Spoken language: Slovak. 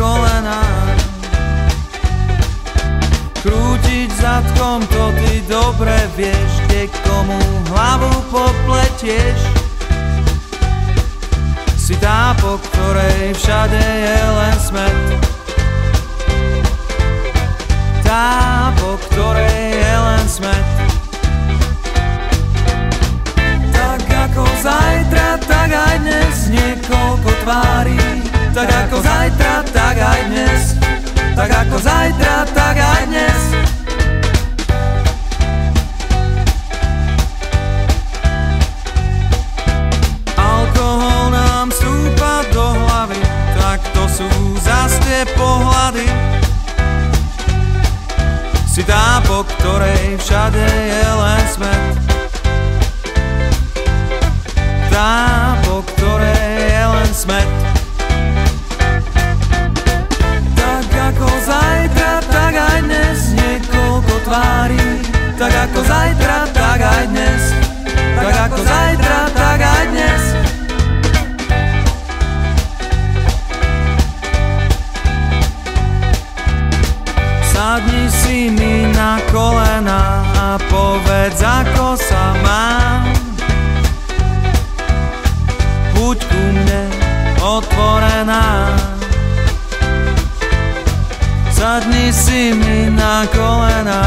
kolená. Krútiť zadkom, to ty dobre vieš, kde komu hlavu popletieš. Si tá, po ktorej všade je len smet. Tá, po ktorej je len smet. Tak ako zajtra, tak aj dnes, niekoľko tvári. Tak ako zajtra, tak aj dnes. Tak ako zajtra, tak aj dnes. Alkohol nám stúpa do hlavy, tak to sú zas tie pohľady. Si tá, po ktorej všade je len smet. Tá, po ktorej je len smet. Tak ako zajtra, tak aj dnes, niekoľko tvári. Tak ako zajtra, tak aj dnes. Tak ako zajtra, tak aj dnes. Sadni si mi na kolená a povedz, ako sa mám. Buď ku mne otvorená. Sadni si mi na kolená.